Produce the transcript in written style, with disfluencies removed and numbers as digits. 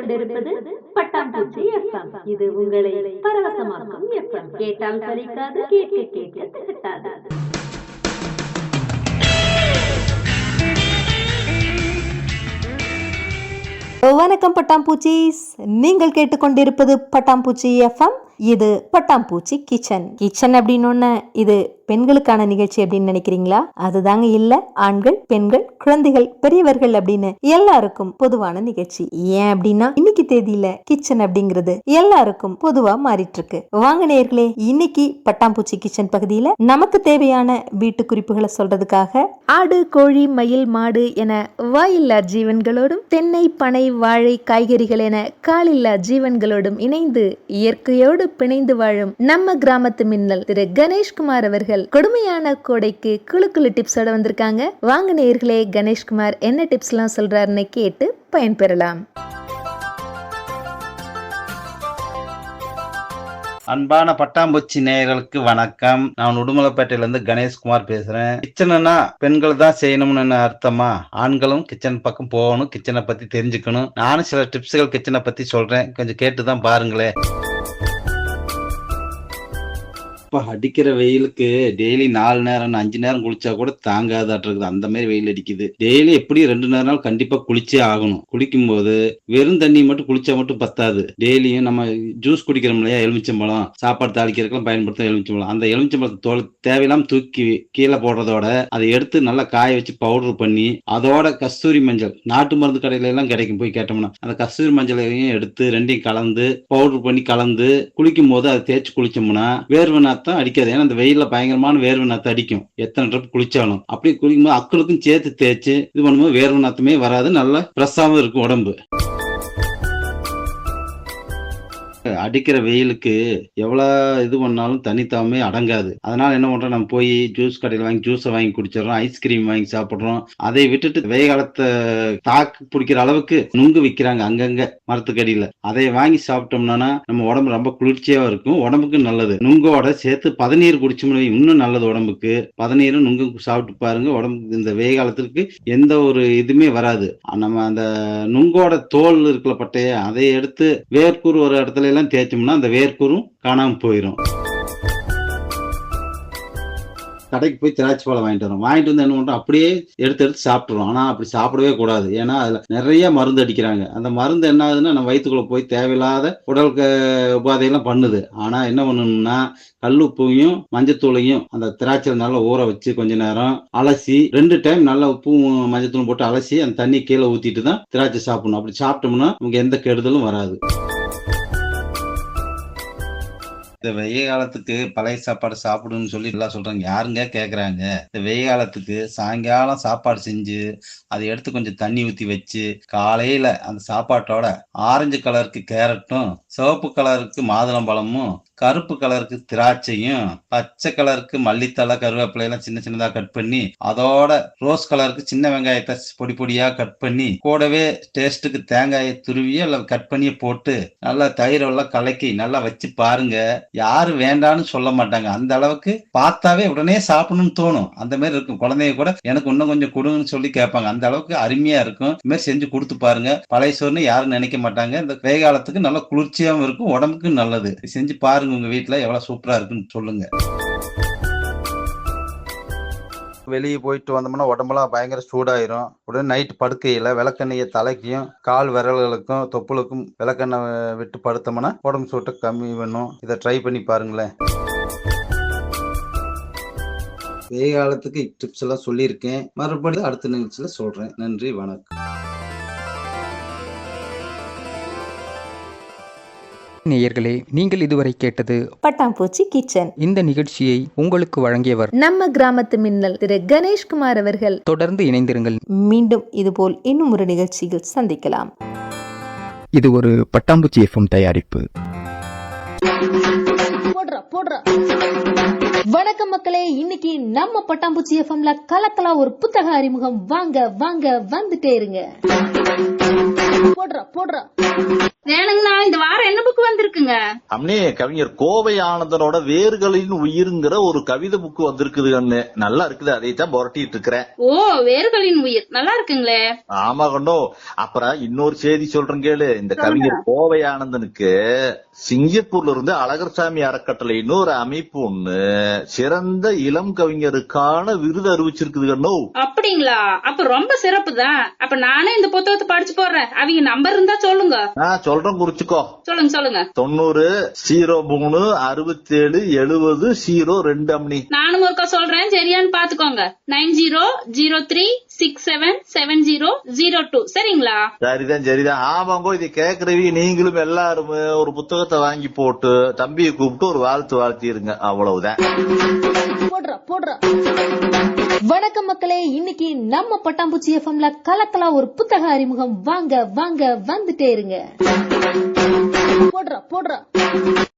கேட்டுக்கொண்டிருப்பது பட்டாம்பூச்சி எஃப்எம். இது உங்களை பரவசமாக்கும் எஃப்எம். கேட்டால் சலிக்காது, கேட்க கேட்க திகட்டாது. வணக்கம் பட்டாம்பூச்சிஸ், நீங்கள் கேட்டுக்கொண்டிருப்பது பட்டாம்பூச்சி எஃப்எம். இது பட்டாம்பூச்சி கிச்சன். கிச்சன் அப்படின்னு இது பெண்களுக்கான நிகழ்ச்சி அப்படின்னு நினைக்கிறீங்களா? அதுதாங்க இல்ல. ஆண்கள், பெண்கள், குழந்தைகள், பெரியவர்கள் அப்படின்னு எல்லாருக்கும் பொதுவான நிகழ்ச்சி. ஏன் அப்படின்னா இன்னைக்கு தேதியில கிச்சன் அப்படிங்கிறது எல்லாருக்கும் பொதுவா மாறிட்டு இருக்கு. வாங்க நேயர்களே, இன்னைக்கு பட்டாம்பூச்சி கிச்சன் பகுதியில நமக்கு தேவையான வீட்டு குறிப்புகளை சொல்றதுக்காக ஆடு, கோழி, மயில், மாடு என வாயில்லா ஜீவன்களோடும் தென்னை, பனை, வாழை, காய்கறிகள் என காலில்லா ஜீவன்களோடும் இணைந்து இயற்கையோடு பிணைந்து வாழும் நம்ம கிராமத்து மின்னல் திரு கணேஷ்குமார் அவர்கள் கொடுமையான கோடைக்கு குழு டிப்ஸோட வந்திருக்காங்க. வாங்க நேயர்களே, கணேஷ்குமார் என்ன டிப்ஸ் எல்லாம் சொல்றாருன்னு கேட்டு பயன்பெறலாம். அன்பான பட்டாம்பூச்சி நேயர்களுக்கு வணக்கம். நான் உடுமலைப்பேட்டையில இருந்து கணேஷ்குமார் பேசுறேன். கிச்சன்னா பெண்கள் தான் செய்யணும்னு அர்த்தமா? ஆண்களும் கிச்சன் பக்கம் போகணும், கிச்சனை பத்தி தெரிஞ்சுக்கணும். நானும் சில டிப்ஸ்கள் கிச்சனை பத்தி சொல்றேன், கொஞ்சம் கேட்டுதான் பாருங்களேன். இப்ப அடிக்கிற வெயிலுக்கு டெய்லி 4 நேரம் 5 நேரம் குளிச்சா கூட தாங்காதாட்டு அந்த மாதிரி வெயில் அடிக்குது. டெய்லி எப்படி 2 நேரம் கண்டிப்பா குளிச்சே ஆகணும். குளிக்கும் போது வெறும் தண்ணி மட்டும் குளிச்சா மட்டும் பத்தாது. டெய்லியும் நம்ம ஜூஸ் குடிக்கிறோம் இல்லையா, எலுமிச்சம்பழம், சாப்பாடு தாளிக்கிறதுக்கெல்லாம் பயன்படுத்தும் எலுமிச்சம்பழம். அந்த எலுமிச்சம்பழத்தை தோல் தேவையில்லாம தூக்கி கீழே போடுறதோட அதை எடுத்து நல்லா காய வச்சு பவுடர் பண்ணி அதோட கஸ்தூரி மஞ்சள், நாட்டு மருந்து கடையில எல்லாம் கிடைக்கும், போய் கேட்டோம்னா அந்த கஸ்தூரி மஞ்சளையும் எடுத்து ரெண்டையும் கலந்து பவுடர் பண்ணி கலந்து குளிக்கும் போது அதை தேய்ச்சி குளிச்சோம்னா வேர்வை நாத்தம் அடிக்காது. ஏன்னா அந்த வெயில்ல பயங்கரமான வேர்வை நாத்தம் அடிக்கும். எத்தனை ட்ரிப் குளிச்சாலும் அப்படி குளிக்கும்போது அக்களுக்கும் சேர்த்து தேய்ச்சி இது பண்ணும்போது வேர்வை நாத்தமே வராது, நல்லா ஃப்ரெஷ்ஷாவும் இருக்கும் உடம்பு. அடிக்கிற வெயிலுக்கு எவ்வளவு இது பண்ணாலும் தனித்தாமே அடங்காது. அதனால என்ன பண்றோம், நம்ம போய் ஜூஸ் கடையில் வாங்கி ஜூஸை வாங்கி குடிச்சிடறோம், ஐஸ்கிரீம் வாங்கி சாப்பிடுறோம். அதை விட்டுட்டு வெயில் காலத்தை தாக்கு பிடிக்கிற அளவுக்கு நுங்கு விற்கிறாங்க அங்கங்க மரத்துக்கடியில. அதை வாங்கி சாப்பிட்டோம்னா நம்ம உடம்பு ரொம்ப குளிர்ச்சியா இருக்கும், உடம்புக்கு நல்லது. நுங்கோட சேர்த்து பதநீர் குடிச்சோம்னா இன்னும் நல்லது உடம்புக்கு. பதநீரும் நுங்கும் சாப்பிட்டு பாருங்க, உடம்புக்கு இந்த வெயில் காலத்திற்கு எந்த ஒரு இதுமே வராது. நம்ம அந்த நுங்கோட தோல் இருக்கிற பட்டைய அதை எடுத்து வேர்க்கூர் ஒரு இடத்துல எல்லாம் தேய்ச்சோம்னா அந்த வேர்க்கூரும் காணாம போயிடும். கடைக்கு போய் திராட்சை பழம் வாங்கிட்டு வரோம், வாங்கிட்டு வந்து என்ன பண்றோம், அப்படியே எடுத்து சாப்பிட்றோம். ஆனா அப்படி சாப்பிடவே கூடாது. ஏன்னா அதுல நிறைய மருந்து அடிக்கிறாங்க. அந்த மருந்து என்ன ஆகுதுன்னா நம்ம வயிற்றுக்குள்ள போய் தேவையில்லாத உடலுக்கு உபாதையெல்லாம் பண்ணுது. ஆனா என்ன பண்ணணும்னா கல்லுப்பையும் மஞ்சத்தூளையும் அந்த திராட்சையில நல்லா ஊற வச்சு கொஞ்ச நேரம் அலசி 2 டைம் நல்லா உப்பும் மஞ்சத்தூளும் போட்டு அலசி அந்த தண்ணி கீழே ஊத்திட்டு தான் திராட்சை சாப்பிடணும். அப்படி சாப்பிட்டோம்னா நமக்கு எந்த கெடுதலும் வராது. இந்த வெயில் காலத்துக்கு பழைய சாப்பாடு சாப்பிடுன்னு சொல்லி எல்லாம் சொல்றாங்க, யாருங்க கேக்குறாங்க? இந்த வெயில் காலத்துக்கு சாயங்காலம் சாப்பாடு செஞ்சு அதை எடுத்து கொஞ்சம் தண்ணி ஊத்தி வச்சு காலையில அந்த சாப்பாட்டோட ஆரஞ்சு கலருக்கு கேரட்டும், சிவப்பு கலருக்கு மாதுளம்பழமும், கருப்பு கலருக்கு திராட்சையும், பச்சை கலருக்கு மல்லித்தலை, கருவேப்பிலை எல்லாம் சின்ன சின்னதா கட் பண்ணி, அதோட ரோஸ் கலருக்கு சின்ன வெங்காயத்தை பொடி பொடியா கட் பண்ணி, கூடவே டேஸ்ட்டுக்கு தேங்காயை துருவியோ இல்ல கட் பண்ணி போட்டு நல்லா தயிரெல்லாம் கலக்கி நல்லா வச்சு பாருங்க. யாரும் வேண்டான்னு சொல்ல மாட்டாங்க. அந்த அளவுக்கு பார்த்தாவே உடனே சாப்பிடணும்னு தோணும். அந்த மாதிரி இருக்கும். குழந்தைங்க கூட எனக்கு இன்னும் கொஞ்சம் கொடுங்கன்னு சொல்லி கேட்பாங்க. அந்த அளவுக்கு அருமையா இருக்கும். இந்த மாதிரி செஞ்சு கொடுத்து பாருங்க. பழைய சோறுன்னு யாரும் நினைக்க மாட்டாங்க. இந்த வெயில் காலத்துக்கு நல்லா குளிர்ச்சியாகவும் இருக்கும், உடம்புக்கு நல்லது. செஞ்சு பாருங்க, உங்க வீட்டுல எவ்வளவு சூப்பரா இருக்குன்னு சொல்லுங்க. வெளியே போயிட்டு வந்தோம்னா உடம்பெல்லாம் பயங்கர சூடாயிரும். உடனே நைட் படுக்கையில விளக்கெண்ணெயை தலைக்கும் கால் விரல்களுக்கும் தொப்புளுக்கும் விளக்கெண்ணெய் விட்டு படுத்தோம்னா உடம்பு சூட்டை கம்மி பண்ணும். இதை ட்ரை பண்ணி பாருங்களேன். வெயில் காலத்துக்கு டிப்ஸ் எல்லாம் சொல்லியிருக்கேன், மறுபடியும் அடுத்த நிகழ்ச்சியில சொல்றேன். நன்றி, வணக்கம். நேயர்களே, நீங்கள் இதுவரை கேட்டது பட்டாம்பூச்சி கிச்சன். இந்த நிகழ்ச்சியை உங்களுக்கு வழங்கியவர் நம்ம கிராமத்து மின்னல் திரு கணேஷ்குமார் அவர்கள். தொடர்ந்து இணைந்திருங்கள். மீண்டும் இதுபோல் இன்னும் ஒரு நிகழ்ச்சியில் சந்திக்கலாம். இது ஒரு பட்டாம்பூச்சி எஃப்எம் தயாரிப்பு. வணக்கம் மக்களே, இன்னைக்கு நம்ம பட்டாம்பூச்சி எஃப்எம்ல கலக்கலா ஒரு புத்தக அறிமுகம். வாங்க வாங்க வந்துட்டே இருங்க. வேணுங்கண்ணா, இந்த வாரம் என்ன புக் வந்திருக்குங்க? அம்னே, கவிஞர் கோவை ஆனந்தனோட வேர்களின் உயிருங்கிற ஒரு கவிதை புக் வந்திருக்குது கண்ணு. நல்லா இருக்குது, அதைத்தான் புரட்டிட்டு இருக்கிறேன். ஓ, வேர்களின் உயிர் நல்லா இருக்குங்களே. ஆமா கண்ணோ. அப்புறம் இன்னொரு செய்தி சொல்றேன் கேளு. இந்த கவிஞர் கோவை ஆனந்தனுக்கு சிங்கப்பூர்ல இருந்து அழகர்சாமி அறக்கட்டளைன்னு ஒரு அமைப்பு ஒண்ணு சிறந்த இளம் கவிஞருக்கான விருது அறிவிச்சிருக்குது கண்ணோ. அப்படிங்களா? அப்ப ரொம்ப சிறப்பு தான். அப்ப நானே இந்த புத்தகத்தை படிச்சு போடுறேன். அவங்க நம்பர் இருந்தா சொல்லுங்க. சொல்றேன், குறிச்சுக்கோ. சொல்லுங்க சொல்லுங்க. 90-03-70-70-02 அம்னி. நானும் ஒருக்கா சொல்றேன், சரியான்னு பாத்துக்கோங்க. 90-03-67-70-02. சரிங்களா? சரிதான். ஆமாங்கோ, இதை கேக்குறவி நீங்களும் எல்லாரும் ஒரு புத்தகத்தை வாங்கி போட்டு தம்பியை கூப்பிட்டு ஒரு வாழ்த்திருங்க. அவ்வளவுதான். வணக்கம் மக்களே, இன்னைக்கு நம்ம பட்டாம்பூச்சி எஃப்எம்ல கலக்கலா ஒரு புத்தக அறிமுகம். வாங்க வந்துட்டே இருங்க.